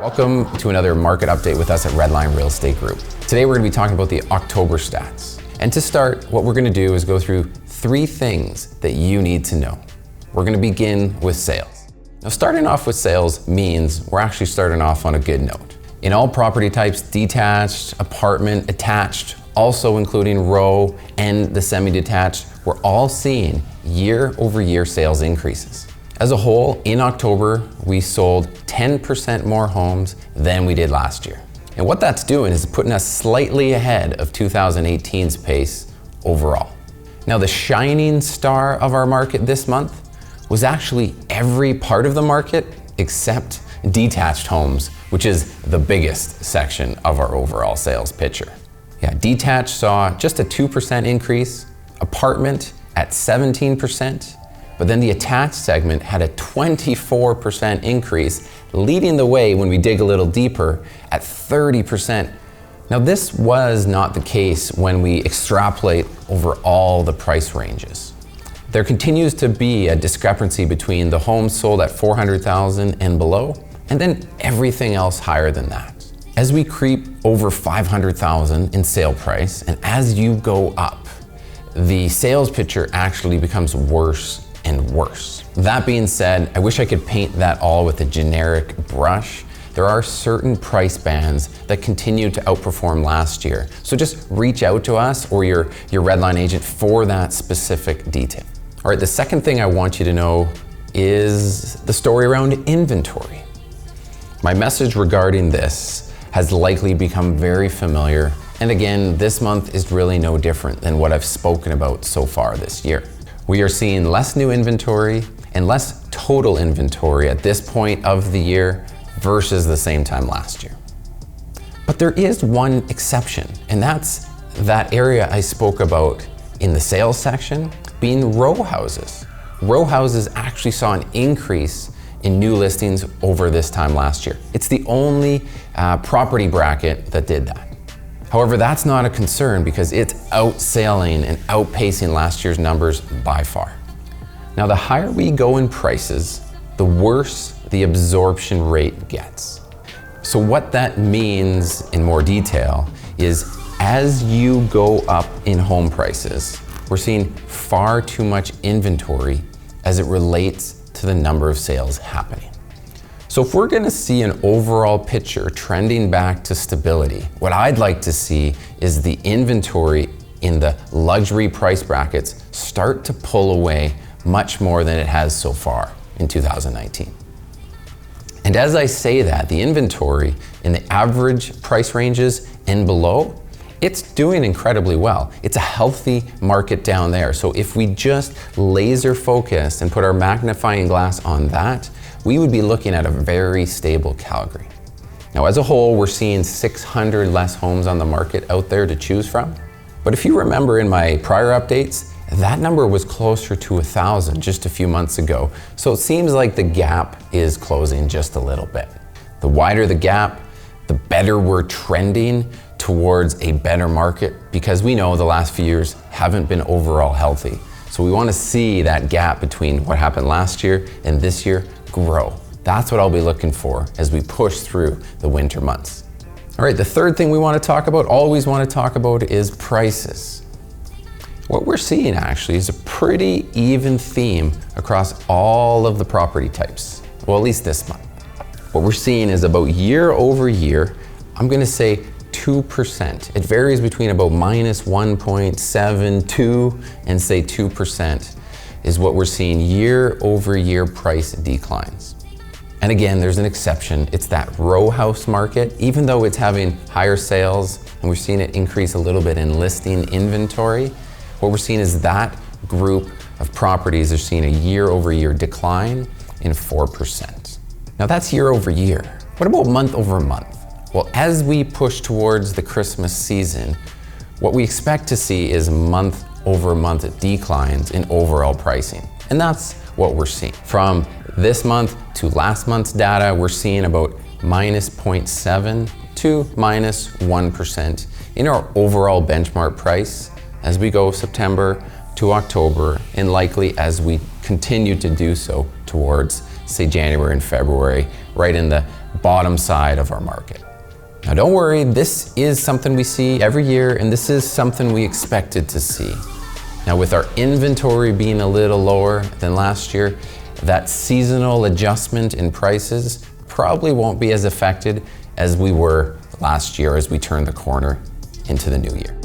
Welcome to another market update with us at Redline Real Estate Group. Today we're going to be talking about the October stats. And to start, what we're going to do is go through 3 things that you need to know. We're going to begin with sales. Now, starting off with sales means we're actually starting off on a good note. In all property types, detached, apartment, attached, also including row and the semi-detached, we're all seeing year-over-year sales increases. As a whole, in October, we sold 10% more homes than we did last year. And what that's doing is putting us slightly ahead of 2018's pace overall. Now, the shining star of our market this month was actually every part of the market except detached homes, which is the biggest section of our overall sales picture. Yeah, detached saw just a 2% increase, apartment at 17%, but then the attached segment had a 24% increase, leading the way when we dig a little deeper at 30%. Now, this was not the case when we extrapolate over all the price ranges. There continues to be a discrepancy between the homes sold at $400,000 and below, and then everything else higher than that. As we creep over $500,000 in sale price, and as you go up, the sales picture actually becomes worse and worse. That being said, I wish I could paint that all with a generic brush. There are certain price bands that continue to outperform last year. So just reach out to us or your Redline agent for that specific detail. All right, the second thing I want you to know is the story around inventory. My message regarding this has likely become very familiar. And again, this month is really no different than what I've spoken about so far this year. We are seeing less new inventory and less total inventory at this point of the year versus the same time last year. But there is one exception, and that's that area I spoke about in the sales section being row houses. Row houses actually saw an increase in new listings over this time last year. It's the only property bracket that did that. However, that's not a concern because it's outselling and outpacing last year's numbers by far. Now, the higher we go in prices, the worse the absorption rate gets. So what that means in more detail is as you go up in home prices, we're seeing far too much inventory as it relates to the number of sales happening. So if we're gonna see an overall picture trending back to stability, what I'd like to see is the inventory in the luxury price brackets start to pull away much more than it has so far in 2019. And as I say that, the inventory in the average price ranges and below, it's doing incredibly well. It's a healthy market down there. So if we just laser focus and put our magnifying glass on that, we would be looking at a very stable Calgary. Now, as a whole, we're seeing 600 less homes on the market out there to choose from. But if you remember in my prior updates, that number was closer to 1,000 just a few months ago. So it seems like the gap is closing just a little bit. The wider the gap, the better we're trending towards a better market because we know the last few years haven't been overall healthy. So we want to see that gap between what happened last year and this year grow. That's what I'll be looking for as we push through the winter months. All right, the third thing we want to talk about, always want to talk about, is prices. What we're seeing actually is a pretty even theme across all of the property types. Well, at least this month. What we're seeing is about year over year, I'm going to say 2%. It varies between about minus 1.72 and say 2% is what we're seeing year over year price declines. And again, there's an exception. It's that row house market. Even though it's having higher sales and we're seeing it increase a little bit in listing inventory, what we're seeing is that group of properties are seeing a year over year decline in 4%. Now that's year over year. What about month over month? Well, as we push towards the Christmas season, what we expect to see is month over month declines in overall pricing. And that's what we're seeing. From this month to last month's data, we're seeing about minus 0.7 to minus 1% in our overall benchmark price as we go September to October, and likely as we continue to do so towards, say, January and February, right in the bottom side of our market. Now don't worry, this is something we see every year, and this is something we expected to see. Now with our inventory being a little lower than last year, that seasonal adjustment in prices probably won't be as affected as we were last year as we turn the corner into the new year.